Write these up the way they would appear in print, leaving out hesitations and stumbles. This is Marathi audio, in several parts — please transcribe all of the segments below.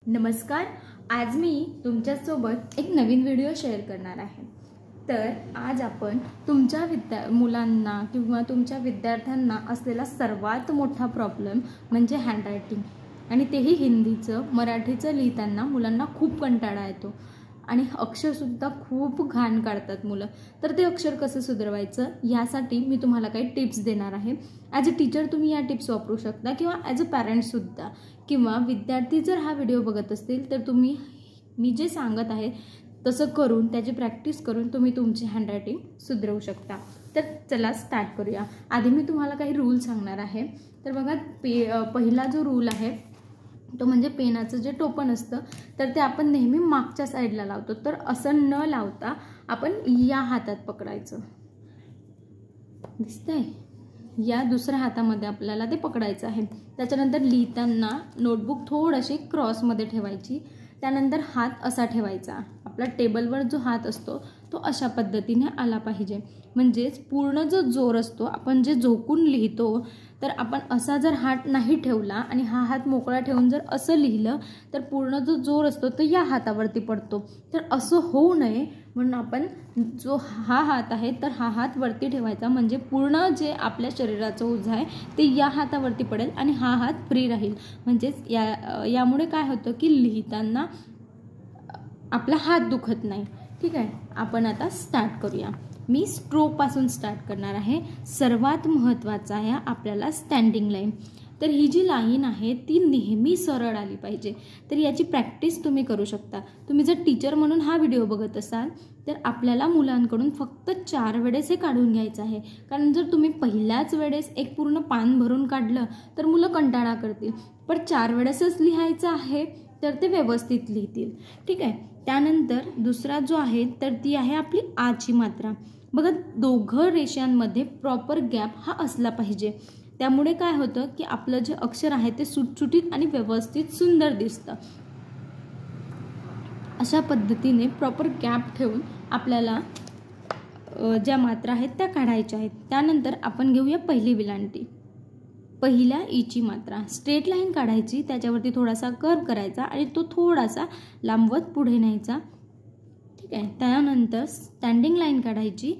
नमस्कार। आज मी तुमच्यासोबत एक नवीन व्हिडिओ शेअर करणार आहे। तर आज आपण तुमच्या मुलांना किंवा तुमच्या विद्यार्थ्यांना असलेला सर्वात मोठा प्रॉब्लेम म्हणजे हँडरायटिंग, आणि तेही हिंदीचं मराठीचं लिहिताना मुलांना खूप कंटाळा येतो आणि अक्षरसुद्धा खूप घाण काढतात मुलं। तर ते अक्षर कसं सुधारवायचं यासाठी मी तुम्हाला काही टिप्स देणार आहे। ॲज अ टीचर तुम्ही या टिप्स वापरू शकता किंवा ॲज अ पॅरेंट्ससुद्धा, किंवा विद्यार्थी जर हा व्हिडिओ बघत असतील तर तुम्ही मी जे सांगत आहे तसं करून त्याची प्रॅक्टिस करून तुम्ही तुमची हँडरायटिंग सुधारवू शकता। तर चला स्टार्ट करूया। आधी मी तुम्हाला काही रूल सांगणार आहे। तर बघा, पहिला जो रूल आहे तो म्हणजे पेनाचं जे टोपण असतं तर ते आपण नेहमी मागच्या साईडला लावतो। तर असं न लावता आपण या हातात पकडायचं, दिसतंय? या दुसऱ्या हातामध्ये आपल्याला ते पकडायचं आहे। त्याच्यानंतर लिहिताना नोटबुक थोडीशी क्रॉसमध्ये ठेवायची, त्यानंतर हात असा ठेवायचा। आपला टेबलवर जो हात असतो तो अशा पद्धतीने आला पाहिजे, म्हणजेच पूर्ण जो जोर असतो, आपण जे झोकून लिहितो तर आपण असा जर हात नाही ठेवला आणि हा हात मोकळा ठेवून जर असं लिहिलं तर पूर्ण जो जोर असतो तो या हातावरती पडतो। तर असं होऊ नये म्हणून आपण जो हा हात आहे तर हा हात वरती ठेवायचा, म्हणजे पूर्ण जे आपल्या शरीराचं ओझं आहे ते या हातावरती पडेल आणि हा हात फ्री राहील। म्हणजेच यामुळे काय होतं की लिहिताना आपला हात दुखत नाही। ठीक आहे, आपण आता स्टार्ट करूया। मी स्ट्रोकपासून स्टार्ट करणार आहे। सर्वात महत्त्वाचं आहे आपल्याला स्टँडिंग लाईन। तर ही जी लाईन आहे ती नेहमी सरळ आली पाहिजे। तर याची प्रॅक्टिस तुम्ही करू शकता। तुम्ही जर टीचर म्हणून हा व्हिडिओ बघत असाल तर आपल्याला मुलांकडून फक्त 4 वेळेस हे काढून घ्यायचं आहे, कारण जर तुम्ही पहिल्याच वेळेस एक पूर्ण पान भरून काढलं तर मुलं कंटाळा करतील। पण 4 वेळेसच लिहायचं आहे तर ते व्यवस्थित लिहितील। ठीक आहे, त्यानंतर दुसरा जो आहे तर ती आहे आपली आची मात्रा। बघा, दोघं रेषांमध्ये प्रॉपर गॅप हा असला पाहिजे। त्यामुळे काय होतं की आपलं जे अक्षर आहे ते सुटसुटीत आणि व्यवस्थित सुंदर दिसतं। अशा पद्धतीने प्रॉपर गॅप ठेवून आपल्याला ज्या मात्रा आहेत त्या काढायच्या आहेत। त्यानंतर आपण घेऊया पहिली विलांटी। पहिल्या ईची मात्रा स्ट्रेट लाईन काढायची, त्याच्यावरती थोडासा कर्व करायचा आणि तो थोडासा लांबवत पुढे न्यायचा। ठीक आहे, त्यानंतर स्टँडिंग लाईन काढायची,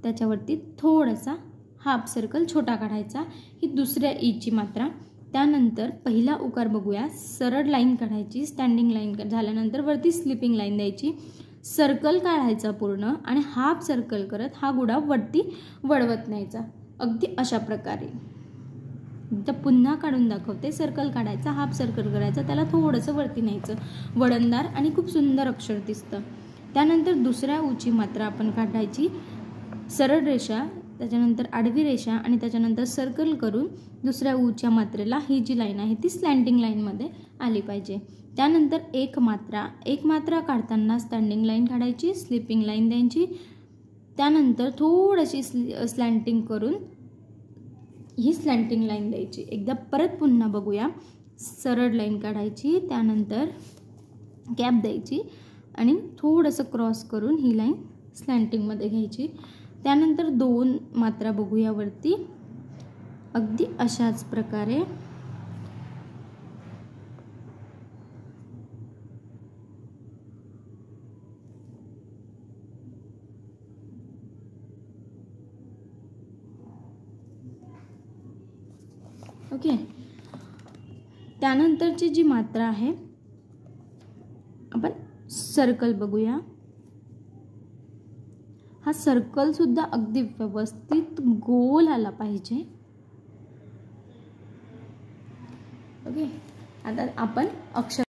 त्याच्यावरती थोडासा हाफ सर्कल छोटा काढायचा। ही दुसऱ्या ईची मात्रा। त्यानंतर पहिला उकार बघूया। सरळ लाईन काढायची, स्टँडिंग लाईन झाल्यानंतर वरती स्लिपिंग लाईन द्यायची, सर्कल काढायचा पूर्ण आणि हाफ सर्कल करत हा गुढा वरती वळवत न्यायचा, अगदी अशा प्रकारे। तर पुन्हा काढून दाखवते। सर्कल काढायचा, हाफ सर्कल करायचा, त्याला थोडंसं वरती न्यायचं, वळणदार आणि खूप सुंदर अक्षर दिसतं। त्यानंतर दुसऱ्या ऊची मात्रा आपण काढायची, सरळ रेषा, त्याच्यानंतर आडवी रेषा आणि त्याच्यानंतर सर्कल करून दुसऱ्या ऊच्या मात्रेला ही जी लाईन आहे ती स्लँटिंग लाईनमध्ये आली पाहिजे। त्यानंतर एक मात्रा काढताना स्टँडिंग लाईन काढायची, स्लिपिंग लाईन द्यायची, त्यानंतर थोडीशी स्लँटिंग करून ही स्लँटिंग लाईन द्यायची। एकदा परत पुन्हा बघूया। सरळ लाईन काढायची, त्यानंतर गॅप द्यायची आणि थोडंसं क्रॉस करून ही लाईन स्लँटिंगमध्ये घ्यायची। त्यानंतर 2 मात्रा बघूया वरती, अगदी अशाच प्रकारे। ओके, त्यानंतरची जी मात्रा आहे आपण सर्कल बघूया। हा सर्कल सुद्धा अगदी व्यवस्थित गोल आला पाहिजे। ओके, आता आपण अक्षर